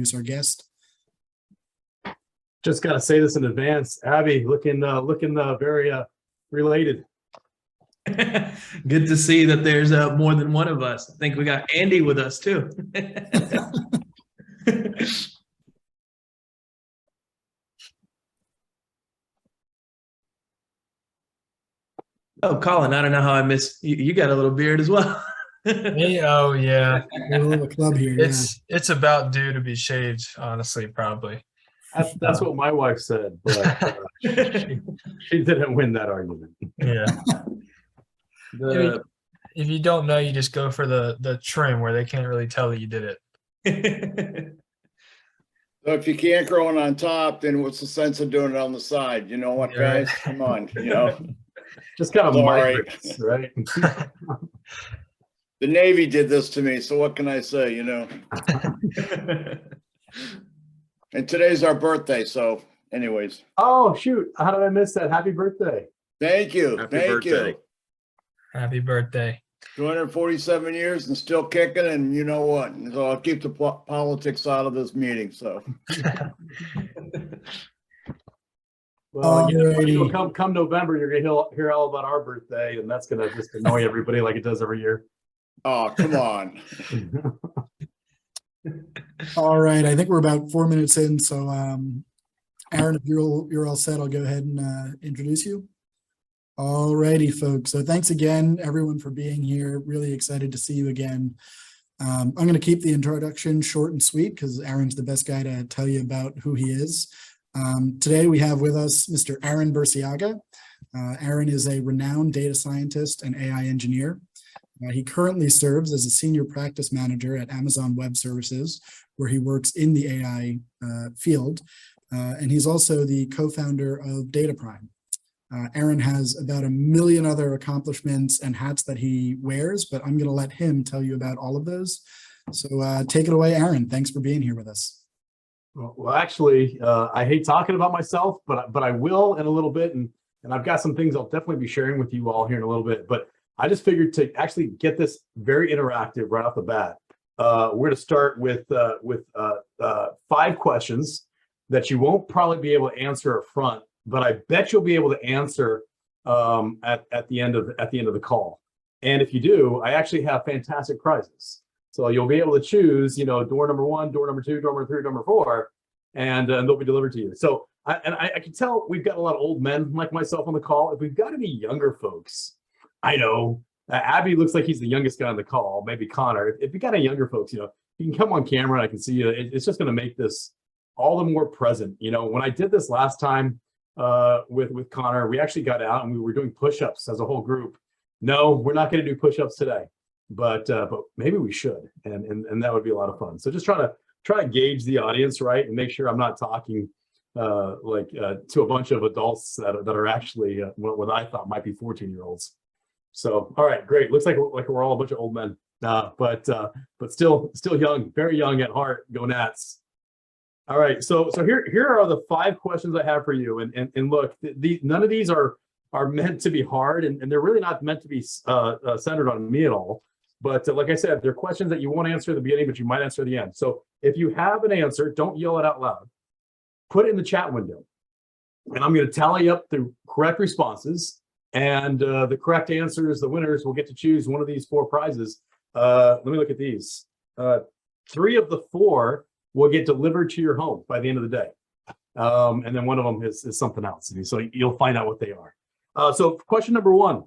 introduce our guest. Just got to say this in advance. Abby, looking very related. Good to see that there's more than one of us. I think we got Andy with us too. Oh, Colin, I don't know how I missed you. You got a little beard as well. Me? Oh yeah. We're a little club here. It's about due to be shaved, honestly, probably. That's what my wife said, but she didn't win that argument. Yeah. If you don't know, you just go for the trim where they can't really tell that you did it. So if you can't grow it on top, then what's the sense of doing it on the side? You know what, Yeah. guys? Come on, you know. Just kind of All migrants, right? The Navy did this to me, so what can I say, you know? And today's our birthday, so anyways. Oh, shoot. How did I miss that? Happy birthday. Thank you. Happy Thank birthday. you. Happy birthday. 247 years and still kicking, and you know what? So I'll keep the politics out of this meeting, so. Well, Alrighty. come November, you're going to hear all about our birthday, and that's going to just annoy everybody like it does every year. Oh, come on. All right, I think we're about 4 minutes in, so Aaron, if you're all set, I'll go ahead and introduce you. All righty, folks. So thanks again, everyone, for being here. Really excited to see you again. I'm going to keep the introduction short and sweet because Aaron's the best guy to tell you about who he is. Today we have with us Mr. Aaron Burciaga. Aaron is a renowned data scientist and AI engineer. He currently serves as a senior practice manager at Amazon Web Services, where he works in the AI field. And he's also the co-founder of DataPrime. Aaron has about 1 million other accomplishments and hats that he wears, but I'm going to let him tell you about all of those. So take it away, Aaron. Thanks for being here with us. Well, actually, I hate talking about myself, but I will in a little bit, and I've got some things I'll definitely be sharing with you all here in a little bit. But I just figured to actually get this very interactive right off the bat. We're going to start with 5 questions that you won't probably be able to answer up front, but I bet you'll be able to answer at the end of the call. And if you do, I actually have fantastic prizes. So you'll be able to choose, door number 1, door number 2, door number 3, door number 4, and they'll be delivered to you. So I can tell we've got a lot of old men like myself on the call. If we've got any younger folks, I know Abby looks like he's the youngest guy on the call. Maybe Connor. If you got any younger folks, you can come on camera and I can see you. It's just going to make this all the more present. When I did this last time with Connor, we actually got out and we were doing push-ups as a whole group. No, we're not going to do push-ups today, but maybe we should, and that would be a lot of fun. So just try to gauge the audience, right, and make sure I'm not talking to a bunch of adults that are actually what I thought might be 14-year-olds. So, all right, great. Looks like we're all a bunch of old men, but still young, very young at heart. Go Nats! All right, so here are the 5 questions I have for you, and look, none of these are meant to be hard, and they're really not meant to be centered on me at all. But like I said, they're questions that you won't answer at the beginning, but you might answer at the end. So if you have an answer, don't yell it out loud. Put it in the chat window, and I'm going to tally up the correct responses. And the correct answers, the winners, will get to choose one of these 4 prizes. Let me look at these. 3 of the 4 will get delivered to your home by the end of the day. And then one of them is something else. So you'll find out what they are. So question number 1,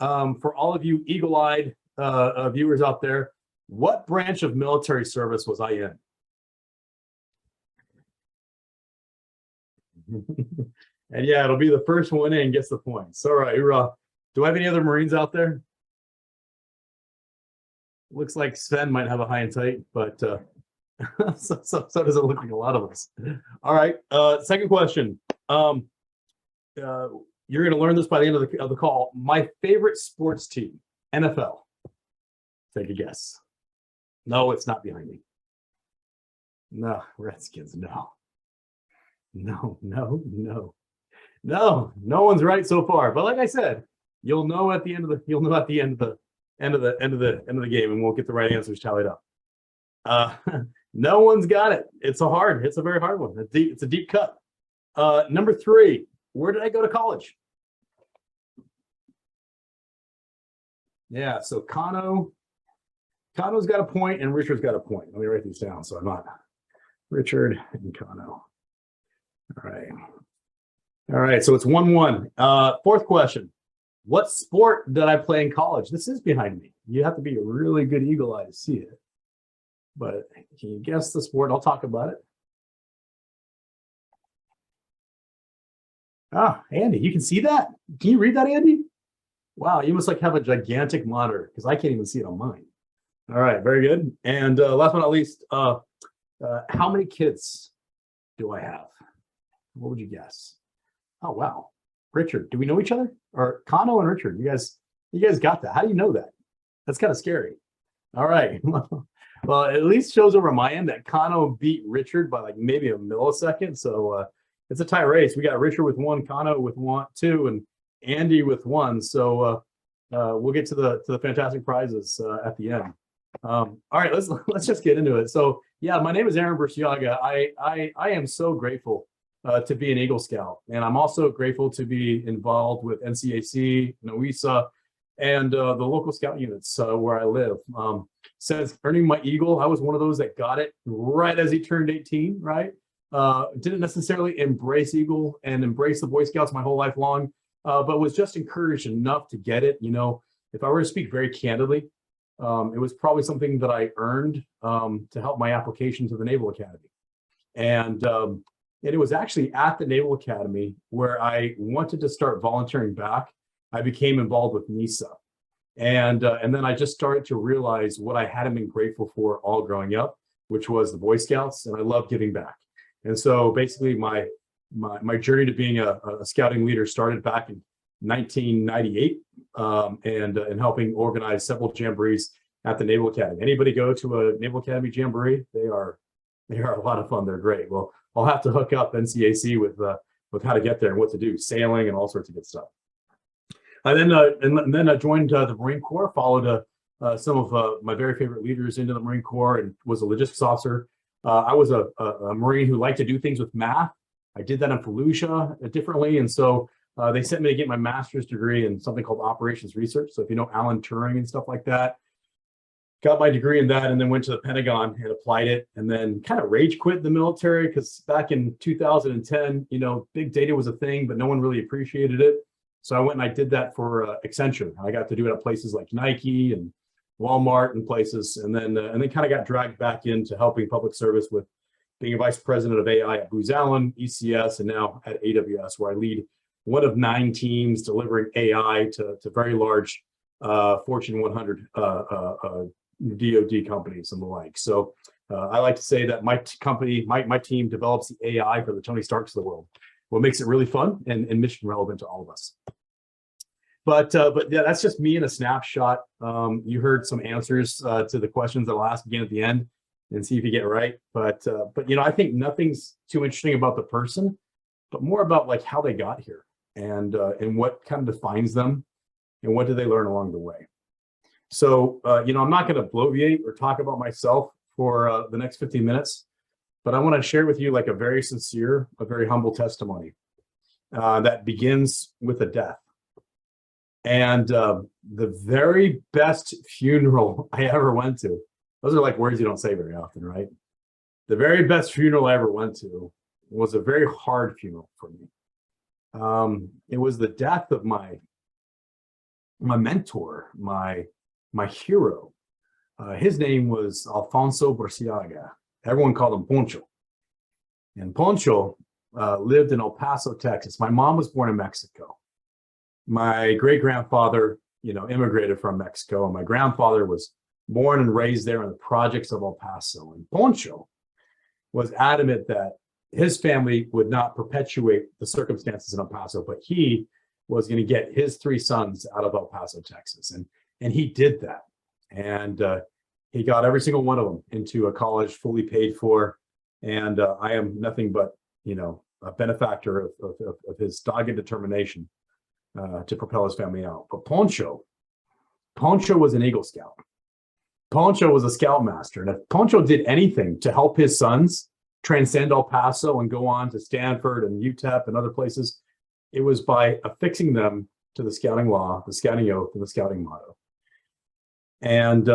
for all of you eagle-eyed viewers out there, what branch of military service was I in? And yeah, it'll be the first one in gets the points. All right, do I have any other Marines out there? Looks like Sven might have a high and tight, but so does it look like a lot of us. All right, second question. You're going to learn this by the end of the call. My favorite sports team, NFL. Take a guess. No, it's not behind me. No, Redskins. No. No, no one's right so far. But like I said, you'll know at the end of the game, and we'll get the right answers tallied up. No one's got it. It's a very hard one. It's a deep cut. Number 3, where did I go to college? Yeah, so Kano's got a point and Richard's got a point. Let me write these down so I'm not Richard and Kano. All right. All right, so it's 1-1. 4th question. What sport did I play in college? This is behind me. You have to be a really good eagle eye to see it. But can you guess the sport? I'll talk about it. Ah, Andy, you can see that? Can you read that, Andy? Wow, you must like have a gigantic monitor because I can't even see it on mine. All right, very good. And last but not least, how many kids do I have? What would you guess? Oh, wow. Richard, do we know each other? Or Kano and Richard, you guys got that. How do you know that? That's kind of scary. All right. Well, it at least shows over my end that Kano beat Richard by like maybe a millisecond. So it's a tie race. We got Richard with 1, Kano with 2, and Andy with 1. So we'll get to the fantastic prizes at the end. All right, let's just get into it. So yeah, my name is Aaron Burciaga. I am so grateful to be an Eagle Scout, and I'm also grateful to be involved with NCAC, NESA, and the local scout units where I live. Since earning my Eagle, I was one of those that got it right as he turned 18, right? Didn't necessarily embrace Eagle and embrace the Boy Scouts my whole life long, but was just encouraged enough to get it. You know, if I were to speak very candidly, it was probably something that I earned to help my application to the Naval Academy. And it was actually at the Naval Academy where I wanted to start volunteering back. I became involved with NESA. And then I just started to realize what I hadn't been grateful for all growing up, which was the Boy Scouts, and I love giving back. And so basically my journey to being a scouting leader started back in 1998 and helping organize several jamborees at the Naval Academy. Anybody go to a Naval Academy jamboree? They are a lot of fun. They're great. Well, I'll have to hook up NCAC with how to get there and what to do, sailing and all sorts of good stuff. And then I joined the Marine Corps, followed some of my very favorite leaders into the Marine Corps, and was a logistics officer. I was a Marine who liked to do things with math. I did that in Fallujah differently, and so they sent me to get my master's degree in something called operations research. So if you know Alan Turing and stuff like that, got my degree in that, and then went to the Pentagon and applied it, and then kind of rage quit the military because back in 2010, you know, big data was a thing, but no one really appreciated it. So I went and I did that for Accenture. I got to do it at places like Nike and Walmart and places, and then kind of got dragged back into helping public service with being a vice president of AI at Booz Allen, ECS, and now at AWS, where I lead one of 9 teams delivering AI to very large Fortune 100 DoD companies and the like. So I like to say that my company, my team develops the AI for the Tony Starks of the world. What makes it really fun and mission relevant to all of us. But yeah, that's just me in a snapshot. You heard some answers to the questions that I'll ask again at the end and see if you get it right. But you know, I think nothing's too interesting about the person, but more about like how they got here and what kind of defines them and what do they learn along the way. So you know, I'm not going to bloviate or talk about myself for the next 15 minutes. But I want to share with you like a very sincere, a very humble testimony that begins with a death. And the very best funeral I ever went to, those are like words you don't say very often, right? The very best funeral I ever went to was a very hard funeral for me. It was the death of my mentor, my hero. His name was Alfonso Burciaga. Everyone called him Poncho. And Poncho lived in El Paso, Texas. My mom was born in Mexico. My great-grandfather, you know, immigrated from Mexico, and my grandfather was born and raised there in the projects of El Paso. And Poncho was adamant that his family would not perpetuate the circumstances in El Paso, but he was going to get his 3 sons out of El Paso, Texas. And he did that. And he got every single one of them into a college fully paid for. And I am nothing but, you know, a benefactor of his dogged determination to propel his family out. But Poncho was an Eagle Scout. Poncho was a scoutmaster, and if Poncho did anything to help his sons transcend El Paso and go on to Stanford and UTEP and other places, it was by affixing them to the scouting law, the scouting oath, and the scouting motto. And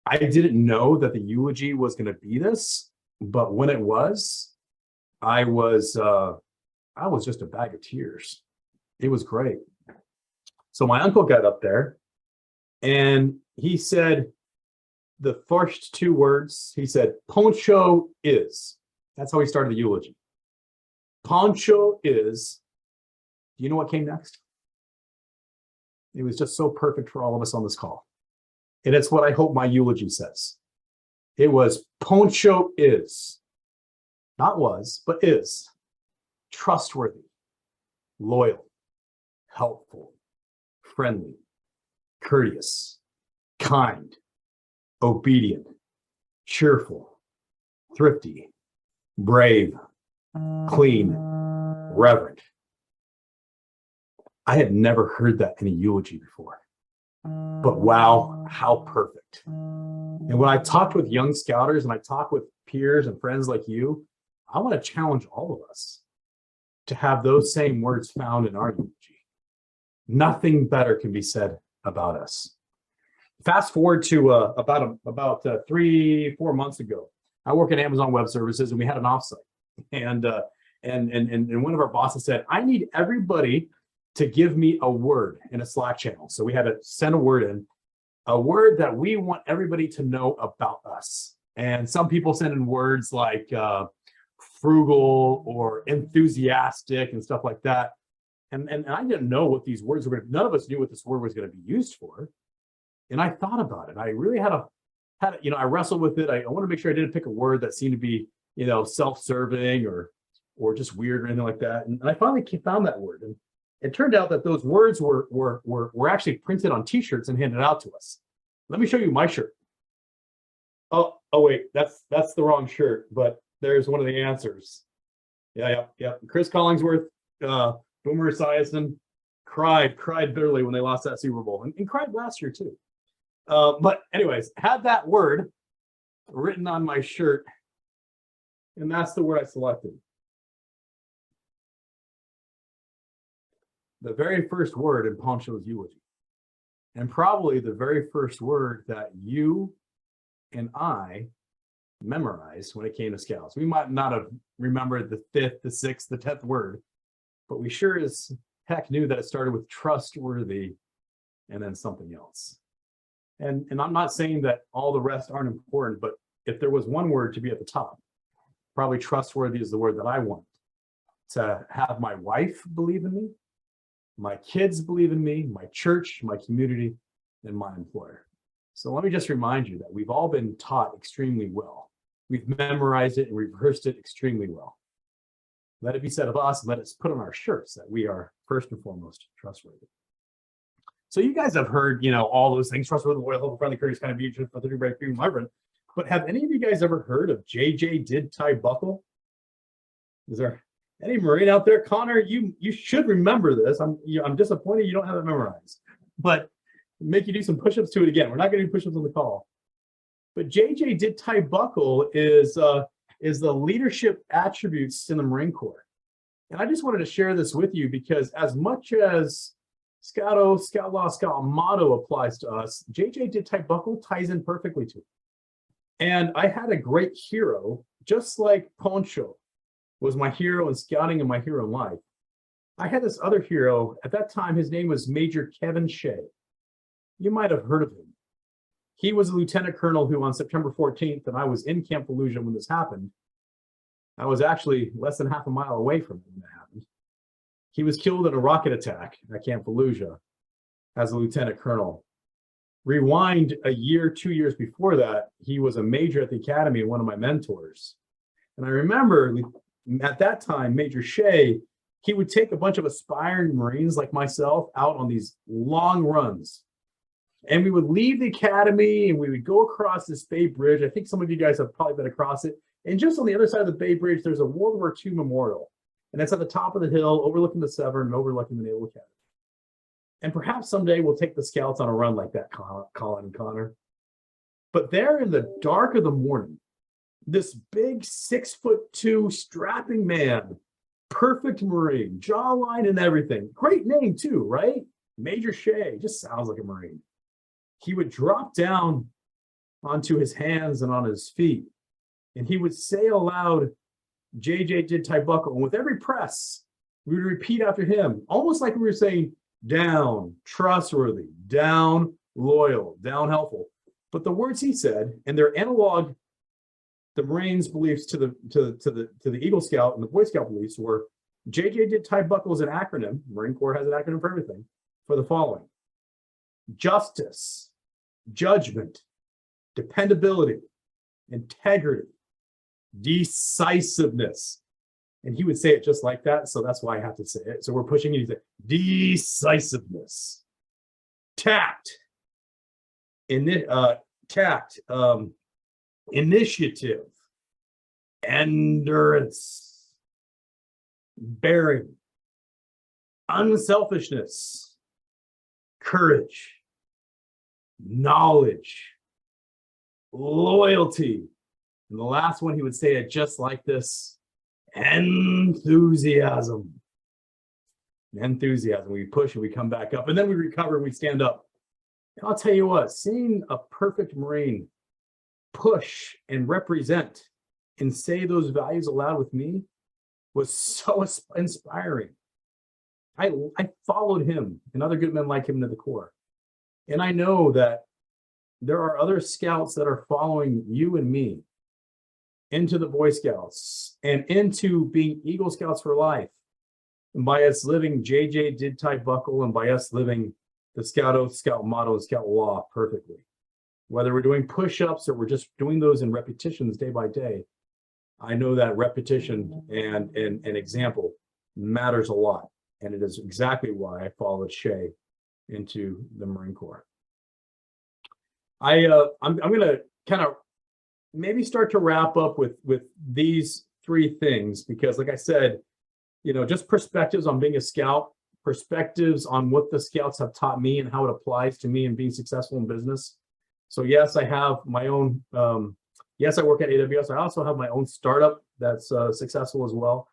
I didn't know that the eulogy was going to be this, but when it was, I was just a bag of tears. It was great. So my uncle got up there and he said the first two words. He said, Poncho is. That's how he started the eulogy. Poncho is. Do you know what came next? It was just so perfect for all of us on this call. And it's what I hope my eulogy says. It was Poncho is, not was, but is trustworthy, loyal, helpful, friendly, courteous, kind, obedient, cheerful, thrifty, brave, clean, reverent. I had never heard that in a eulogy before, but wow, how perfect. And when I talked with young scouters and I talk with peers and friends like you, I want to challenge all of us to have those same words found in our eulogy. Nothing better can be said about us. Fast forward to about 3-4 months ago, I work at Amazon Web Services and we had an offsite, and one of our bosses said, I need everybody to give me a word in a Slack channel. So we had to send a word in, a word that we want everybody to know about us. And some people send in words like frugal or enthusiastic and stuff like that. And I didn't know what these words were. None of us knew what this word was going to be used for. And I thought about it. I really had I wrestled with it. I want to make sure I didn't pick a word that seemed to be, self-serving or just weird or anything like that. And I finally found that word. And it turned out that those words were actually printed on T-shirts and handed out to us. Let me show you my shirt. Oh wait, that's the wrong shirt, but there's one of the answers. Yeah. Chris Collingsworth, Boomer Esiason cried bitterly when they lost that Super Bowl and cried last year too. But anyways, had that word written on my shirt, and that's the word I selected. The very first word in Poncho's eulogy, and probably the very first word that you and I memorized when it came to scouts. We might not have remembered the 5th, the 6th, the 10th word, but we sure as heck knew that it started with trustworthy and then something else. And I'm not saying that all the rest aren't important, but if there was one word to be at the top, probably trustworthy is the word that I want. To have my wife believe in me, my kids believe in me, my church, my community, and my employer. So let me just remind you that we've all been taught extremely well. We've memorized it and rehearsed it extremely well. Let it be said of us, let us put on our shirts that we are first and foremost trustworthy. So you guys have heard, all those things, trustworthy, loyal, helpful, friendly, courteous, kind of be for the brave, free, vibrant. But have any of you guys ever heard of JJ did tie buckle? Is there any Marine out there? Connor, you should remember this. I'm disappointed you don't have it memorized, but make you do some push-ups to it again. We're not going to do push-ups on the call. But JJ did tie buckle is the leadership attributes in the Marine Corps. And I just wanted to share this with you because as much as Scout Oath, Scout Law, Scout Motto applies to us, JJ did tie buckle ties in perfectly to it. And I had a great hero, just like Poncho was my hero in scouting and my hero in life. I had this other hero. At that time, his name was Major Kevin Shea. You might have heard of him. He was a lieutenant colonel who on September 14th, and I was in Camp Fallujah when this happened. I was actually less than half a mile away from him when that happened. He was killed in a rocket attack at Camp Fallujah as a lieutenant colonel. Rewind a year, 2 years before that, he was a major at the academy and one of my mentors. And I remember at that time, Major Shea, he would take a bunch of aspiring Marines like myself out on these long runs. And we would leave the academy and we would go across this Bay Bridge. I think some of you guys have probably been across it. And just on the other side of the Bay Bridge, there's a World War II memorial. And it's at the top of the hill, overlooking the Severn and overlooking the Naval Academy. And perhaps someday we'll take the scouts on a run like that, Colin and Connor. But there in the dark of the morning, this big 6'2" strapping man, perfect Marine, jawline and everything. Great name too, right? Major Shea, just sounds like a Marine. He would drop down onto his hands and on his feet, and he would say aloud, JJ did tie buckle. And with every press, we would repeat after him, almost like we were saying, down, trustworthy, down, loyal, down, helpful. But the words he said, and their analog, the Marines' beliefs to the Eagle Scout and the Boy Scout beliefs were, JJ did tie buckle is an acronym. Marine Corps has an acronym for everything, for the following: justice, judgment, dependability, integrity, decisiveness. And he would say it just like that, so that's why I have to say it. So we're pushing it. He said, decisiveness, tact, initiative, endurance, bearing, unselfishness, courage, knowledge, loyalty. And the last one, he would say it just like this: enthusiasm. Enthusiasm. We push and we come back up, and then we recover and we stand up. And I'll tell you what, seeing a perfect Marine push and represent and say those values aloud with me was so inspiring. I followed him and other good men like him into the Corps. And I know that there are other scouts that are following you and me into the Boy Scouts and into being Eagle Scouts for life. And by us living JJ did tie buckle, and by us living the Scout Oath, Scout motto, and Scout law perfectly. Whether we're doing push-ups or we're just doing those in repetitions day by day, I know that repetition and example matters a lot. And it is exactly why I followed Shea into the Marine Corps. I'm going to kind of maybe start to wrap up with these three things, because like I said, you know, just perspectives on being a scout, perspectives on what the scouts have taught me and how it applies to me in being successful in business. So yes, I have my own, yes, I work at AWS. I also have my own startup that's successful as well.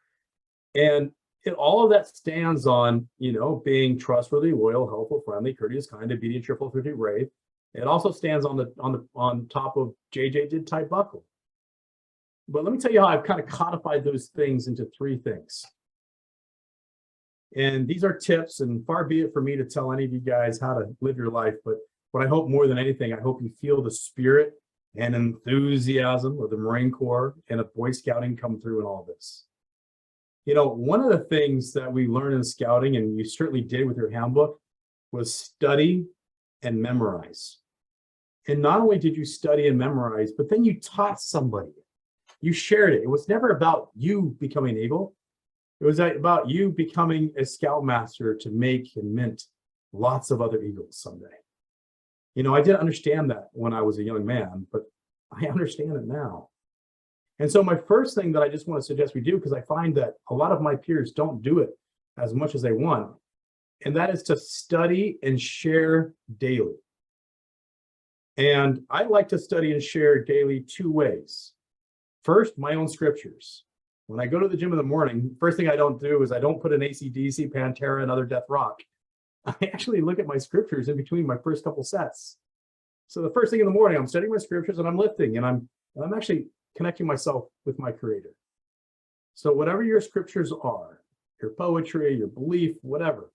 And all of that stands on, you know, being trustworthy, loyal, helpful, friendly, courteous, kind, obedient, cheerful, thrifty, brave. It also stands on top of JJ did tie buckle. But let me tell you how I've kind of codified those things into three things. And these are tips, and far be it for me to tell any of you guys how to live your life. But what I hope more than anything, I hope you feel the spirit and enthusiasm of the Marine Corps and of Boy Scouting come through in all this. You know, one of the things that we learn in scouting, and you certainly did with your handbook, was study and memorize. And not only did you study and memorize, but then you taught somebody. You shared it. It was never about you becoming an Eagle. It was about you becoming a scoutmaster to make and mint lots of other Eagles someday. You know, I didn't understand that when I was a young man, but I understand it now. And so my first thing that I just want to suggest we do, because I find that a lot of my peers don't do it as much as they want, and that is to study and share daily. And I like to study and share daily two ways. First, my own scriptures. When I go to the gym in the morning, first thing I don't do is I don't put an AC/DC, Pantera, and other death rock. I actually look at my scriptures in between my first couple sets. So the first thing in the morning, I'm studying my scriptures and I'm lifting, and I'm actually connecting myself with my Creator. So whatever your scriptures are, your poetry, your belief, whatever,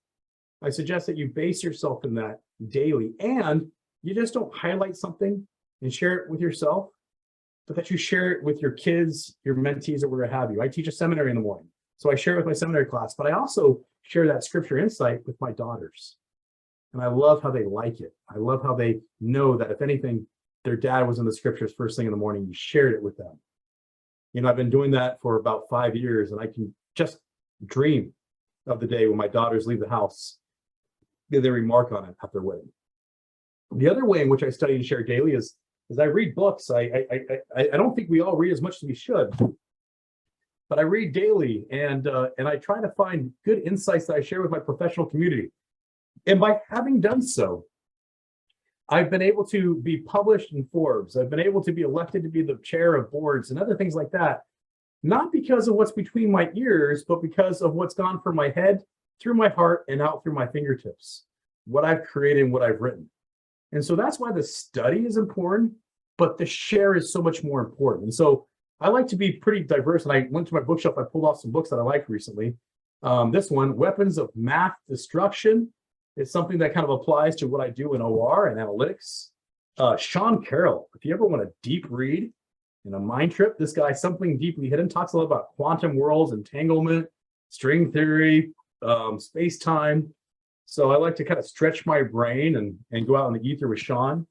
I suggest that you base yourself in that daily, and you just don't highlight something and share it with yourself, but that you share it with your kids, your mentees, or where have you. I teach a seminary in the morning, so I share it with my seminary class, but I also share that scripture insight with my daughters. And I love how they like it. I love how they know that if anything, their dad was in the scriptures first thing in the morning, you shared it with them. You know, I've been doing that for about 5 years, and I can just dream of the day when my daughters leave the house, they remark on it at their wedding. The other way in which I study and share daily is I read books. I don't think we all read as much as we should, but I read daily, and I try to find good insights that I share with my professional community. And by having done so, I've been able to be published in Forbes. I've been able to be elected to be the chair of boards and other things like that. Not because of what's between my ears, but because of what's gone from my head, through my heart, and out through my fingertips. What I've created and what I've written. And so that's why the study is important, but the share is so much more important. And so I like to be pretty diverse. And I went to my bookshelf, I pulled off some books that I liked recently. This one, Weapons of Math Destruction, is something that kind of applies to what I do in OR and analytics. Sean Carroll, if you ever want a deep read and a mind trip, this guy, Something Deeply Hidden, talks a lot about quantum worlds, entanglement, string theory, space-time. So I like to kind of stretch my brain and go out in the ether with Sean.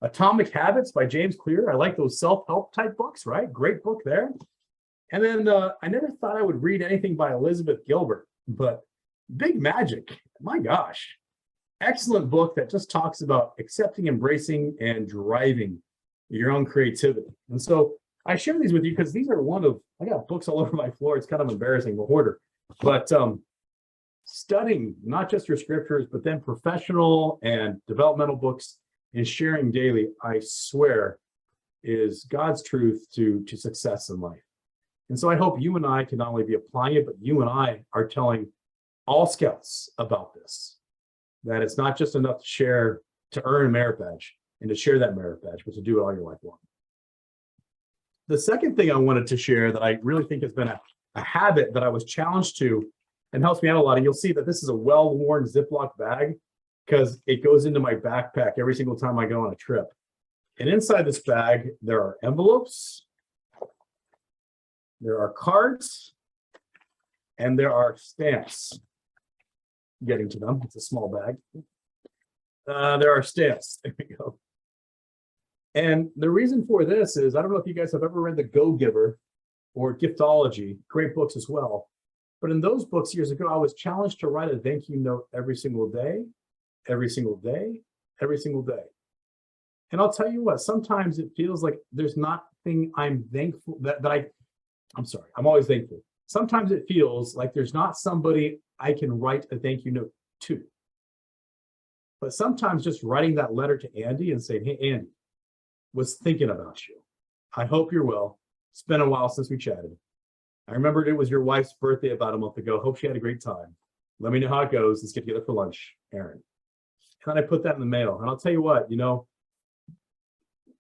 Atomic Habits by James Clear. I like those self-help type books, right? Great book there. And then I never thought I would read anything by Elizabeth Gilbert, but Big Magic, my gosh. Excellent book that just talks about accepting, embracing, and driving your own creativity. And so I share these with you because these are I got books all over my floor. It's kind of embarrassing, the hoarder. But studying not just your scriptures, but then professional and developmental books and sharing daily, I swear, is God's truth to success in life. And so I hope you and I can not only be applying it, but you and I are telling all scouts about this, that it's not just enough to share, to earn a merit badge and to share that merit badge, but to do it all your life long. The second thing I wanted to share that I really think has been a habit that I was challenged to and helps me out a lot. And you'll see that this is a well-worn Ziploc bag because it goes into my backpack every single time I go on a trip. And inside this bag, there are envelopes, there are cards, and there are stamps. Getting to them, it's a small bag. There are stamps, there we go. And the reason for this is, I don't know if you guys have ever read The Go-Giver or Giftology, great books as well. But in those books years ago, I was challenged to write a thank you note every single day, every single day, every single day. And I'll tell you what, sometimes it feels like there's nothing I'm thankful I'm sorry, I'm always thankful. Sometimes it feels like there's not somebody I can write a thank you note to. But sometimes just writing that letter to Andy and saying, hey, Andy, was thinking about you. I hope you're well. It's been a while since we chatted. I remembered it was your wife's birthday about a month ago. Hope she had a great time. Let me know how it goes. Let's get together for lunch, Aaron. And I put that in the mail. And I'll tell you what,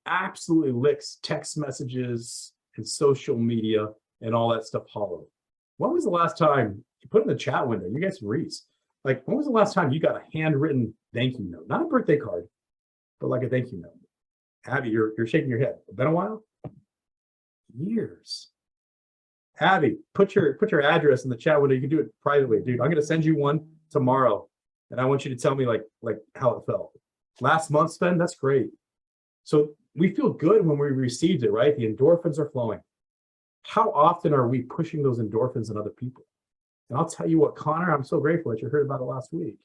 absolutely licks text messages and social media and all that stuff hollow. When was the last time, you put in the chat window, you guys can read, like, when was the last time you got a handwritten thank you note? Not a birthday card, but like a thank you note. Abby, you're shaking your head. Been a while? Years. Abby, put your address in the chat window. You can do it privately, dude. I'm gonna send you one tomorrow, and I want you to tell me like how it felt. Last month, Sven, that's great. So we feel good when we received it, right? The endorphins are flowing. How often are we pushing those endorphins in other people? And I'll tell you what, Connor, I'm so grateful that you heard about it last week.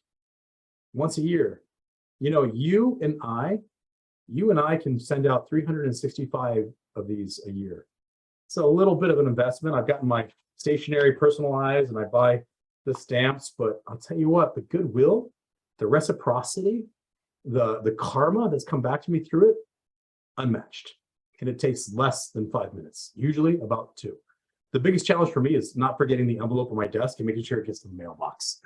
Once a year, you and I can send out 365 of these a year. So a little bit of an investment. I've gotten my stationery personalized and I buy the stamps, but I'll tell you what, the goodwill, the reciprocity, the karma that's come back to me through it, unmatched. And it takes less than 5 minutes, usually about 2. The biggest challenge for me is not forgetting the envelope on my desk and making sure it gets to the mailbox.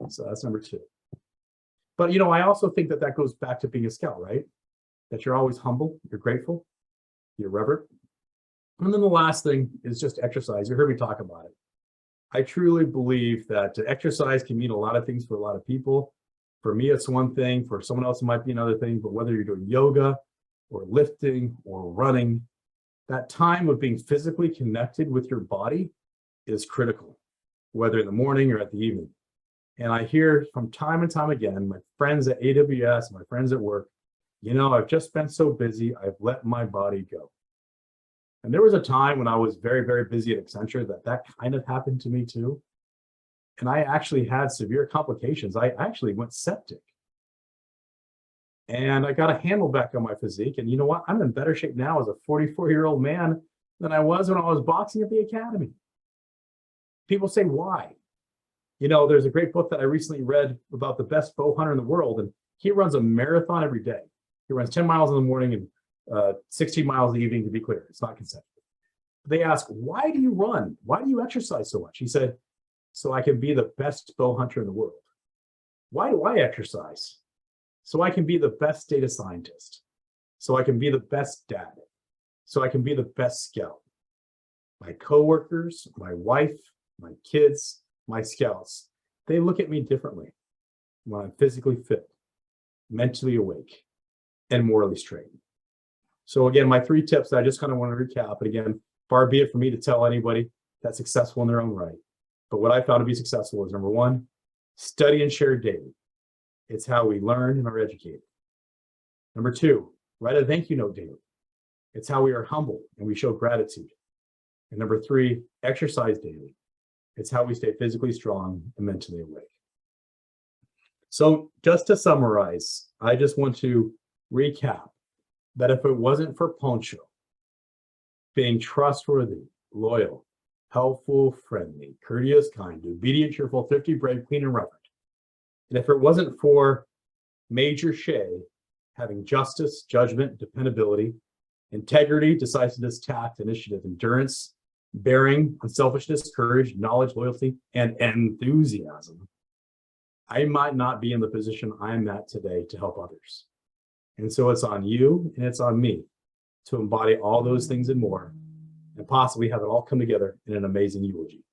So that's number 2. But I also think that goes back to being a scout, right? That you're always humble, you're grateful, you're reverent. And then the last thing is just exercise. You heard me talk about it. I truly believe that exercise can mean a lot of things for a lot of people. For me, it's one thing. For someone else, it might be another thing. But whether you're doing yoga or lifting or running, that time of being physically connected with your body is critical, whether in the morning or at the evening. And I hear from time and time again, my friends at AWS, my friends at work, I've just been so busy, I've let my body go. And there was a time when I was very, very busy at Accenture that kind of happened to me too. And I actually had severe complications. I actually went septic. And I got a handle back on my physique. And you know what? I'm in better shape now as a 44-year-old man than I was when I was boxing at the academy. People say, why? there's a great book that I recently read about the best bow hunter in the world, and he runs a marathon every day. He runs 10 miles in the morning and 16 miles in the evening, to be clear. It's not consecutive. They ask, why do you run? Why do you exercise so much? He said, so I can be the best bow hunter in the world. Why do I exercise? So I can be the best data scientist. So I can be the best dad. So I can be the best scout. My coworkers, my wife, my kids, my scouts, they look at me differently when I'm physically fit, mentally awake, and morally straight. So again, my 3 tips that I just kind of want to recap. And again, far be it for me to tell anybody that's successful in their own right. But what I found to be successful is, number 1, study and share daily. It's how we learn and are educated. Number 2, write a thank you note daily. It's how we are humble and we show gratitude. And number 3, exercise daily. It's how we stay physically strong and mentally awake. So just to summarize, I just want to recap that if it wasn't for Poncho being trustworthy, loyal, helpful, friendly, courteous, kind, obedient, cheerful, thrifty, brave, clean, and reverent, and if it wasn't for Major Shea having justice, judgment, dependability, integrity, decisiveness, tact, initiative, endurance, bearing, unselfishness, courage, knowledge, loyalty, and enthusiasm, I might not be in the position I'm at today to help others. And so it's on you and it's on me to embody all those things and more, and possibly have it all come together in an amazing eulogy.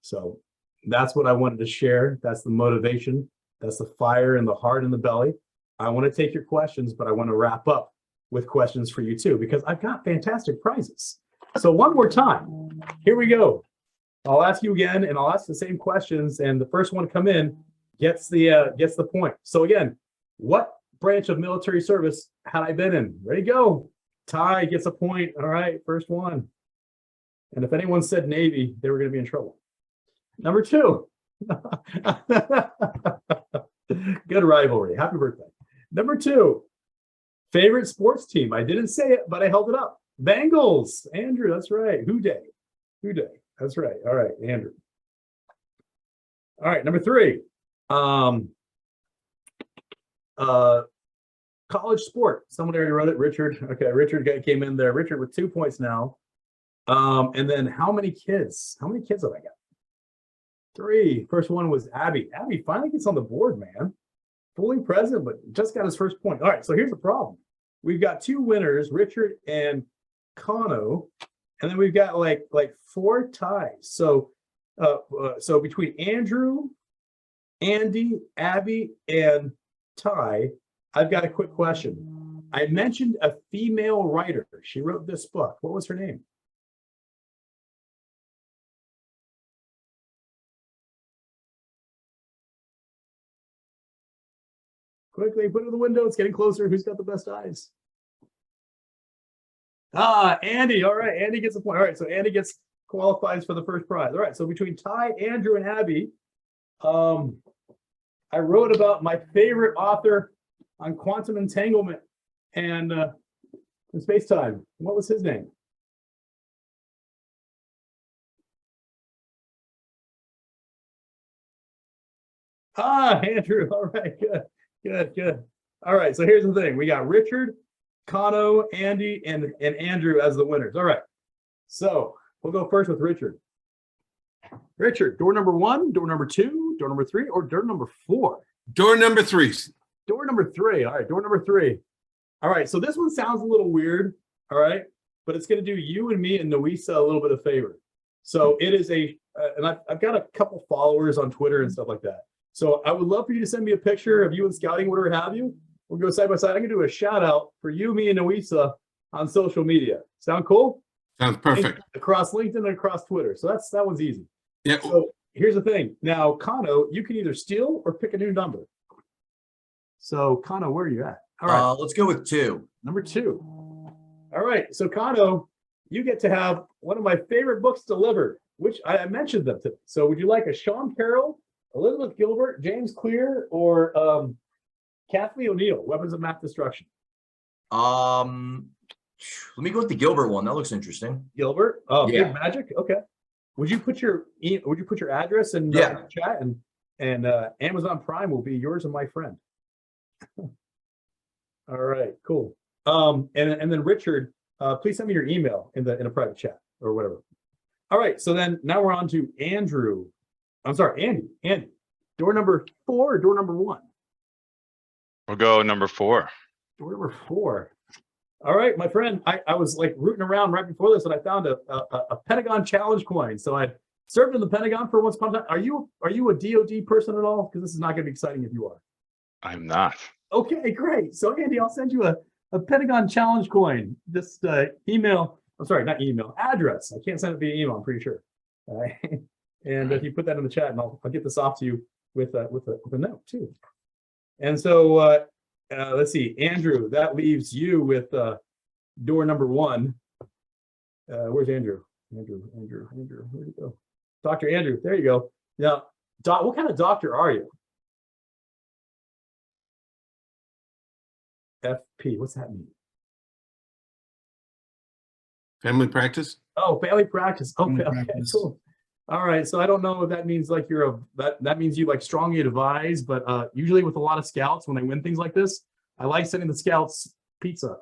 So that's what I wanted to share. That's the motivation. That's the fire in the heart and the belly. I want to take your questions, but I want to wrap up with questions for you too, because I've got fantastic prizes. So one more time, here we go. I'll ask you again, and I'll ask the same questions, and the first one to come in gets the point. So again, what branch of military service had I been in? Ready, go. Ty gets a point. All right, first one. And if anyone said Navy, they were going to be in trouble. Number 2. Good rivalry. Happy birthday. Number 2, favorite sports team. I didn't say it, but I held it up. Bengals. Andrew, that's right. Who Day. That's right. All right, Andrew. All right, number 3. College sport. Someone already wrote it. Richard. Okay, Richard came in there. Richard with 2 points now. And then how many kids? How many kids have I got? 3. First one was Abby. Abby finally gets on the board, man. Fully present, but just got his first point. All right, so here's the problem. We've got 2 winners, Richard and Kano, and then we've got like 4 ties. So so between Andrew, Andy, Abby, and Ty, I've got a quick question. I mentioned a female writer. She wrote this book. What was her name? Quickly, put it in the window. It's getting closer. Who's got the best eyes? Andy. All right, Andy gets a point. All right, so Andy qualifies for the first prize. All right, so between Ty, Andrew, and Abby, I wrote about my favorite author on quantum entanglement and space-time. What was his name? Andrew. All right, good. All right, so here's the thing. We got Richard, Kano, Andy, and Andrew as the winners. All right, so we'll go first with Richard. Richard, door number 1, door number 2, door number 3, or door number 4? Door number 3. Door number 3. All right, door number 3. All right, so this one sounds a little weird, all right, but it's going to do you and me and Noisa a little bit of favor. So it is and I've got a couple followers on Twitter and stuff like that. So I would love for you to send me a picture of you and scouting, whatever have you. We'll go side by side. I'm going to do a shout out for you, me, and Noisa on social media. Sound cool? Sounds perfect. Across LinkedIn and across Twitter. So that one's easy. Yeah. So here's the thing. Now, Kano, you can either steal or pick a new number. So Kano, where are you at? All right. Let's go with 2. Number 2. All right. So Kano, you get to have one of my favorite books delivered, which I mentioned them today. So would you like a Sean Carroll, Elizabeth Gilbert, James Clear, or Kathleen O'Neill, Weapons of Mass Destruction? Let me go with the Gilbert one. That looks interesting. Gilbert? Oh, Yeah. Big Magic? Okay. would you put your address in Yeah. the chat, and Amazon Prime will be yours and my friend. All right, cool. And then Richard, please send me your email in a private chat or whatever. All right, so then now we're on to Andrew. I'm sorry, Andy. Andy, door number 4 or door number 1? We'll go number 4. Door number 4. All right, my friend. I was like rooting around right before this, and I found a Pentagon challenge coin. So I served in the Pentagon for once upon a time. Are you a DoD person at all? Because this is not going to be exciting if you are. I'm not. Okay, great. So Andy, I'll send you a Pentagon challenge coin. Just email. I'm sorry, not email. Address. I can't send it via email. I'm pretty sure. And if you put that in the chat, and I'll get this off to you with a note too. And so let's see, Andrew. That leaves you with door number 1. Where's Andrew? Andrew. Where'd he go? Dr. Andrew. There you go. Now, what kind of doctor are you? FP. What's that mean? Family practice? Oh, family practice. Okay, Family okay, practice. cool. All right. So I don't know if that means like that means you like strongly advise, but usually with a lot of scouts, when they win things like this, I like sending the scouts pizza.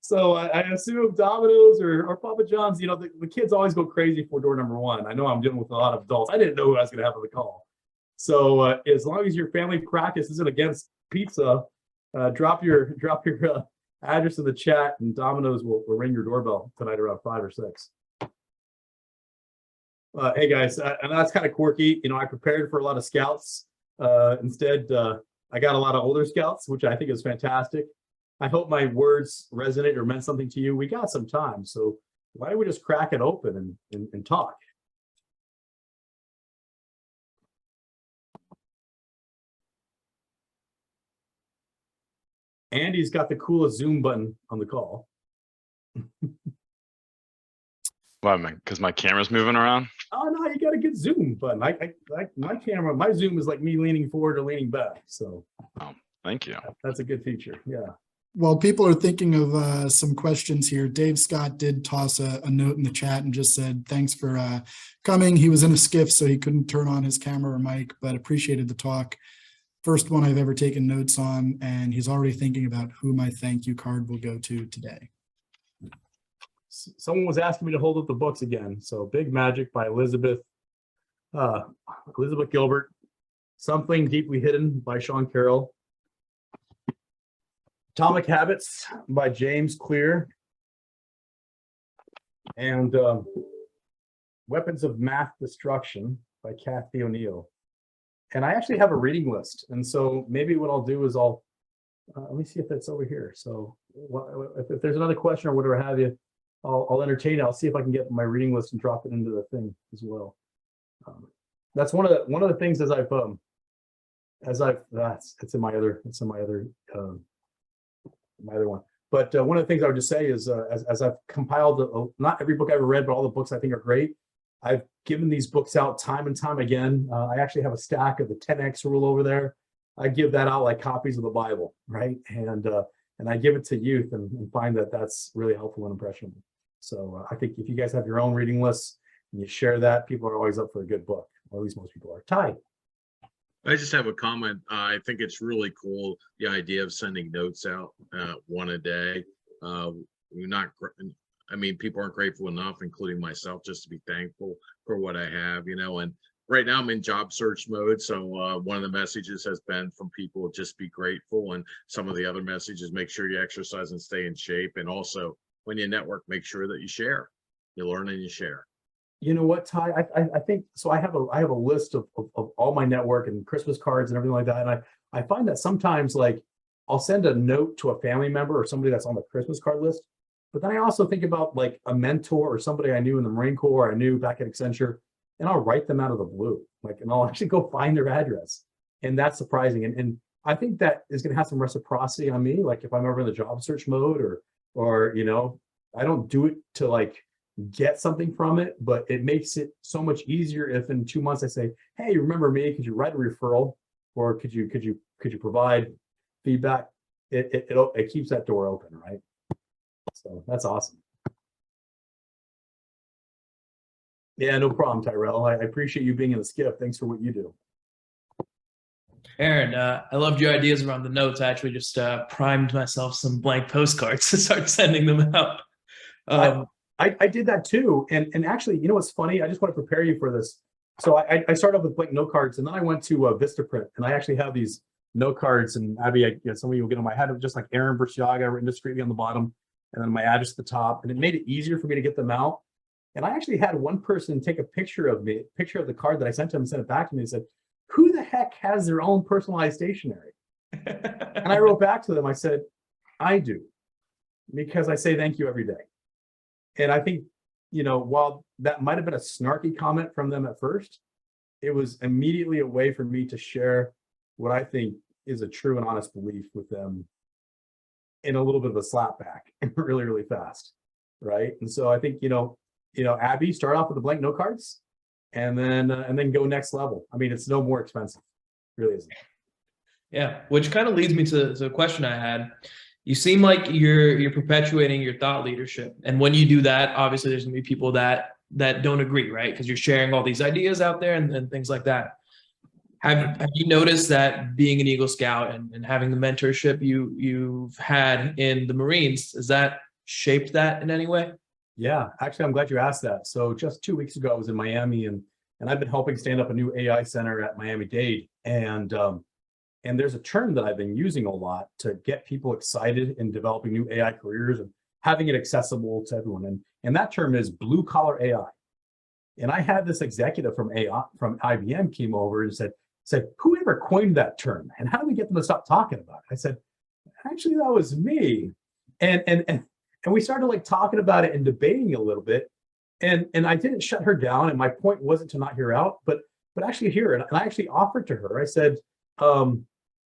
so I assume Domino's or Papa John's, you know, the kids always go crazy for door number 1. I know I'm dealing with a lot of adults. I didn't know who I was going to have on the call. So as long as your family practice isn't against pizza, drop your address in the chat, and Domino's will ring your doorbell tonight around 5 or 6. Hey guys, and that's kind of quirky. You know, I prepared for a lot of scouts. Instead, I got a lot of older scouts, which I think is fantastic. I hope my words resonate or meant something to you. We got some time, so why don't we just crack it open and talk? Andy's got the coolest Zoom button on the call. Why, because my camera's moving around? Oh no, you got a good Zoom button. My camera, my Zoom is like me leaning forward or leaning back. So Thank you. that's a good feature. Yeah. While people are thinking of some questions here, Dave Scott did toss a note in the chat and just said, thanks for coming. He was in a skiff, so he couldn't turn on his camera or mic, but appreciated the talk. First one I've ever taken notes on, and he's already thinking about who my thank you card will go to today. Someone was asking me to hold up the books again. So Big Magic by Elizabeth Gilbert, Something Deeply Hidden by Sean Carroll, Atomic Habits by James Clear, and Weapons of Math Destruction by Kathy O'Neill. And I actually have a reading list. And so maybe what I'll do is let me see if that's over here. So if there's another question or whatever have you, I'll entertain it. I'll see if I can get my reading list and drop it into the thing as well. That's one of the things it's in my other one. But one of the things I would just say is as I've compiled not every book I've ever read, but all the books I think are great. I've given these books out time and time again. I actually have a stack of the 10X rule over there. I give that out like copies of the Bible, right? And I give it to youth and find that that's really helpful and impressionable. So I think if you guys have your own reading lists and you share that, people are always up for a good book, or at least most people are. Ty. I just have a comment. I think it's really cool, the idea of sending notes out, one a day. People aren't grateful enough, including myself, just to be thankful for what I have, and right now I'm in job search mode. So one of the messages has been from people, just be grateful. And some of the other messages, make sure you exercise and stay in shape. And also when you network, make sure that you share, you learn and you share. You know what, Ty? I think so. I have a list of all my network and Christmas cards and everything like that. And I find that sometimes, like, I'll send a note to a family member or somebody that's on the Christmas card list. But then I also think about like a mentor or somebody I knew in the Marine Corps, I knew back at Accenture, and I'll write them out of the blue, and I'll actually go find their address. And that's surprising. And I think that is going to have some reciprocity on me. Like if I'm ever in the job search mode or I don't do it to like get something from it, but it makes it so much easier if in 2 months I say, hey, remember me? Could you write a referral, or could you provide feedback? It keeps that door open, right? So that's awesome. Yeah, no problem, Tyrell. I appreciate you being in the skiff. Thanks for what you do. Aaron, I loved your ideas around the notes. I actually just primed myself some blank postcards to start sending them out. I did that too. And actually, you know what's funny? I just want to prepare you for this. So I started off with blank note cards, and then I went to Vistaprint, and I actually have these note cards. And Abby, some of you will get them. I had them just like Aaron Burciaga written discreetly on the bottom, and then my address at the top. And it made it easier for me to get them out. And I actually had one person take a picture of me, picture of the card that I sent to him, and sent it back to me and said, "Who the heck has their own personalized stationery?" And I wrote back to them. I said, "I do, because I say thank you every day." And I think, you know, while that might have been a snarky comment from them at first, it was immediately a way for me to share what I think is a true and honest belief with them in a little bit of a slap back really, really fast. Right. And so I think, you know, Abby, start off with the blank note cards and then go next level. I mean, it's no more expensive. It really isn't. Yeah, which kind of leads me to a question I had. You seem like you're perpetuating your thought leadership, and when you do that, obviously there's gonna be people that don't agree, right? Because you're sharing all these ideas out there and things like that. Have you noticed that being an Eagle Scout and having the mentorship you've had in the Marines, has that shaped that in any way? Yeah, actually, I'm glad you asked that. So just 2 weeks ago, I was in Miami, and I've been helping stand up a new AI center at Miami-Dade, and there's a term that I've been using a lot to get people excited in developing new AI careers and having it accessible to everyone. And that term is blue collar AI. And I had this executive from IBM came over and said, "Whoever coined that term, and how do we get them to stop talking about it?" I said, "Actually, that was me." And we started like talking about it and debating a little bit. And I didn't shut her down. And my point wasn't to not hear out, but actually hear it. And I actually offered to her, I said,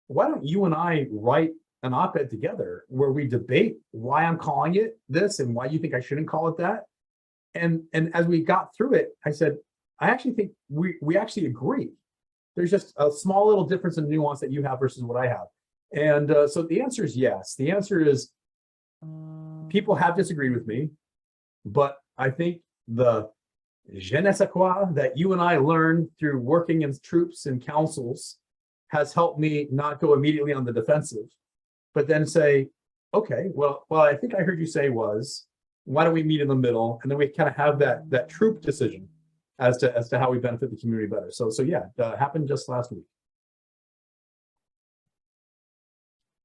"Why don't you and I write an op-ed together where we debate why I'm calling it this and why you think I shouldn't call it that?" And as we got through it, I said, "I actually think we actually agree. There's just a small little difference in nuance that you have versus what I have." And so the answer is yes. The answer is people have disagreed with me, but I think the je ne sais quoi that you and I learned through working in troops and councils has helped me not go immediately on the defensive, but then say, "Okay, well, I think I heard you say was, why don't we meet in the middle?" And then we kind of have that troop decision as to how we benefit the community better. So yeah, happened just last week.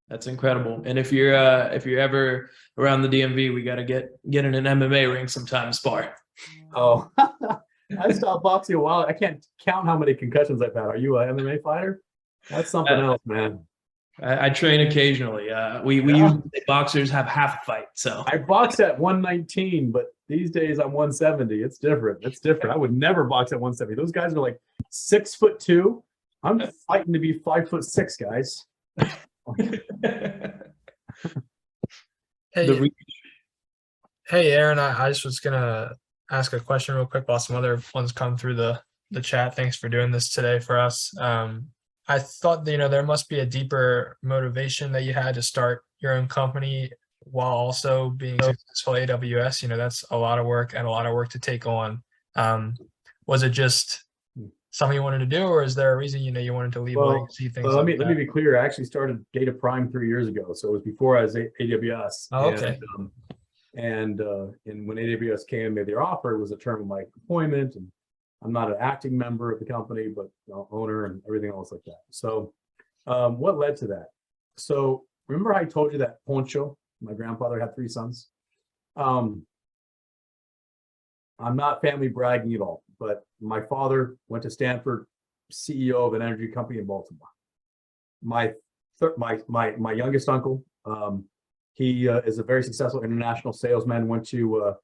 That's incredible. And if you're ever around the DMV, we got to get in an MMA ring sometime, spar. Oh, I stopped boxing a while. I can't count how many concussions I've had. Are you an MMA fighter? That's something else, man. I train occasionally. We usually say boxers have half a fight. So I box at 119, but these days I'm 170. It's different. I would never box at 170. Those guys are like 6'2". I'm fighting to be 5'6", guys. Hey, Aaron, I just was gonna ask a question real quick while some other ones come through the chat. Thanks for doing this today for us. I thought that, there must be a deeper motivation that you had to start your own company while also being successful at AWS. That's a lot of work and a lot of work to take on. Was it just something you wanted to do, or is there a reason you wanted to leave legacy things? Let me be clear. I actually started Data Prime 3 years ago, so it was before I was at AWS. Oh, okay. And when AWS came and made their offer, it was a term of my employment, and I'm not an acting member of the company, but owner and everything else like that. So what led to that? So remember I told you that Poncho, my grandfather, had 3 sons? I'm not family bragging at all, but my father went to Stanford, CEO of an energy company in Baltimore. My youngest uncle, he is a very successful international salesman, went to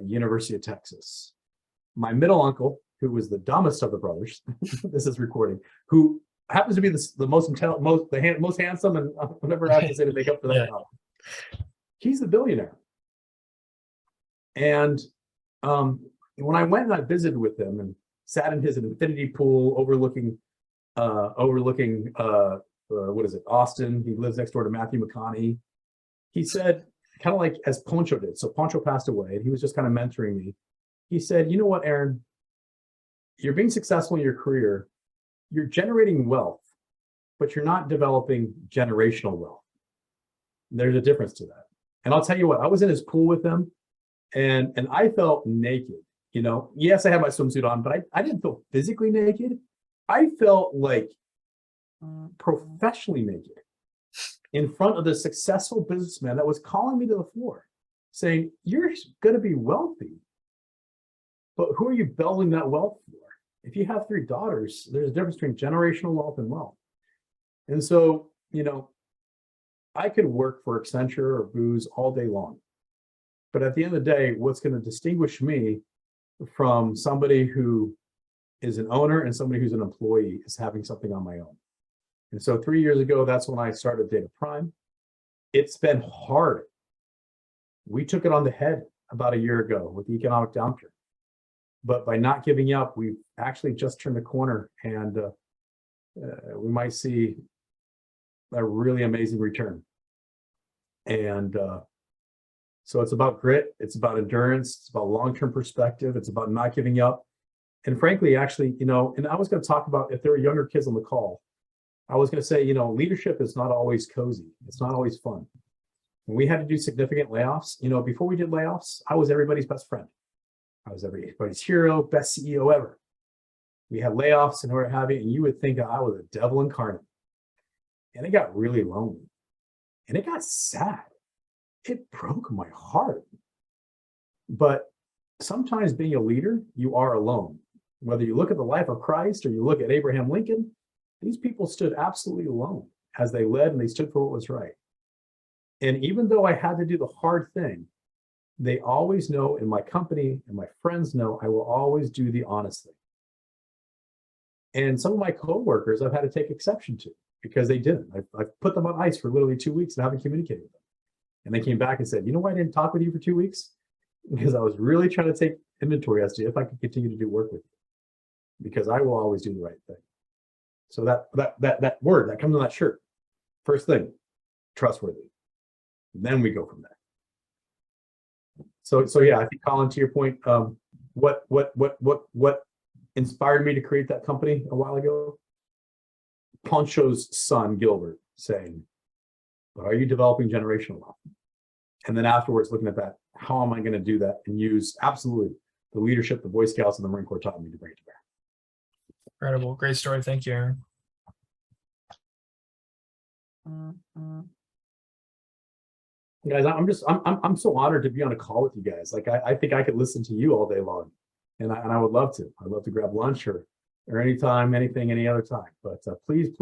University of Texas. My middle uncle, who was the dumbest of the brothers, this is recording, who happens to be the most intelligent, most handsome, and whatever I have to say to make up for that. Yeah. He's the billionaire. And when I went and I visited with him and sat in his infinity pool overlooking Austin. He lives next door to Matthew McConaughey. He said, kind of like as Poncho did. So Poncho passed away, and he was just kind of mentoring me. He said, you know what, Aaron, you're being successful in your career. You're generating wealth, but you're not developing generational wealth. There's a difference to that. And I'll tell you what, I was in his pool with him and I felt naked. You know, yes, I had my swimsuit on, but I didn't feel physically naked. I felt like professionally naked in front of the successful businessman that was calling me to the floor saying, you're going to be wealthy, but who are you building that wealth for? If you have 3 daughters, there's a difference between generational wealth and wealth. And so, you know, I could work for Accenture or Booz all day long. But at the end of the day, what's going to distinguish me from somebody who is an owner and somebody who's an employee is having something on my own. And so 3 years ago, that's when I started Data Prime. It's been hard. We took it on the head about a year ago with the economic downturn. But by not giving up, we've actually just turned the corner and we might see a really amazing return. And so it's about grit, it's about endurance, it's about long-term perspective, it's about not giving up. And frankly, actually, you know, and I was going to talk about, if there were younger kids on the call, I was going to say, you know, leadership is not always cozy. It's not always fun. When we had to do significant layoffs, you know, before we did layoffs, I was everybody's best friend. I was everybody's hero, best CEO ever. We had layoffs and what have you, and you would think I was a devil incarnate. And it got really lonely. And it got sad. It broke my heart. But sometimes being a leader, you are alone. Whether you look at the life of Christ or you look at Abraham Lincoln, these people stood absolutely alone as they led and they stood for what was right. And even though I had to do the hard thing, they always know in my company and my friends know I will always do the honest thing. And some of my coworkers I've had to take exception to because they didn't. I've put them on ice for literally 2 weeks and haven't communicated with them. And they came back and said, you know why I didn't talk with you for 2 weeks? Because I was really trying to take inventory as to if I could continue to do work with you. Because I will always do the right thing. So that word that comes on that shirt, first thing, trustworthy. Then we go from there. So yeah, I think Colin, to your point, what inspired me to create that company a while ago? Poncho's son Gilbert saying, "But are you developing generational wealth?" And then afterwards, looking at that, how am I going to do that and use absolutely the leadership the Boy Scouts and the Marine Corps taught me to bring it to bear. Incredible. Great story. Thank you, Aaron. Guys, I'm so honored to be on a call with you guys. Like I think I could listen to you all day long, and I would love to. I'd love to grab lunch or anytime, anything, any other time. But please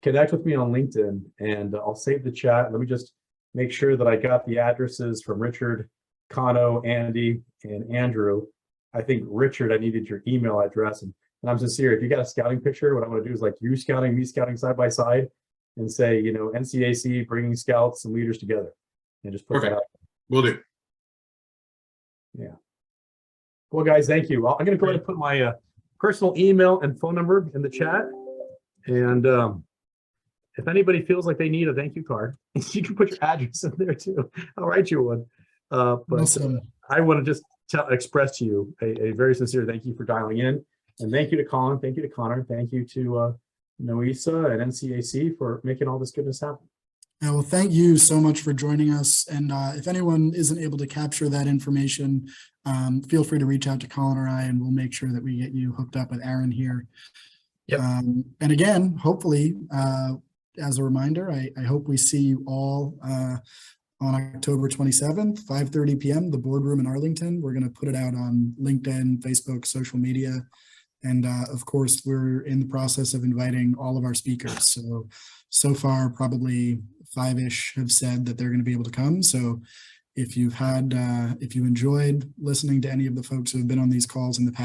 connect with me on LinkedIn, and I'll save the chat. Let me just make sure that I got the addresses from Richard, Kano, Andy, and Andrew. I think Richard, I needed your email address, and I'm sincere. If you got a scouting picture, what I want to do is like you scouting, me scouting side by side, and say, you know, NCAC bringing scouts and leaders together, and just put that out. Will do. Yeah. Well, guys, thank you. I'm going to go ahead and put my personal email and phone number in the chat. And if anybody feels like they need a thank you card, you can put your address in there too. I'll write you one. But Awesome. I want to just express to you a very sincere thank you for dialing in. And thank you to Colin. Thank you to Connor. Thank you to NESA and NCAC for making all this goodness happen. Well, thank you so much for joining us. And if anyone isn't able to capture that information, feel free to reach out to Colin or I, and we'll make sure that we get you hooked up with Aaron here. Yep. And again, hopefully, as a reminder, I hope we see you all on October 27th, 5:30 p.m., the boardroom in Arlington. We're going to put it out on LinkedIn, Facebook, social media. And of course, we're in the process of inviting all of our speakers. So far, probably 5-ish have said that they're going to be able to come. So if you enjoyed listening to any of the folks who have been on these calls in the past,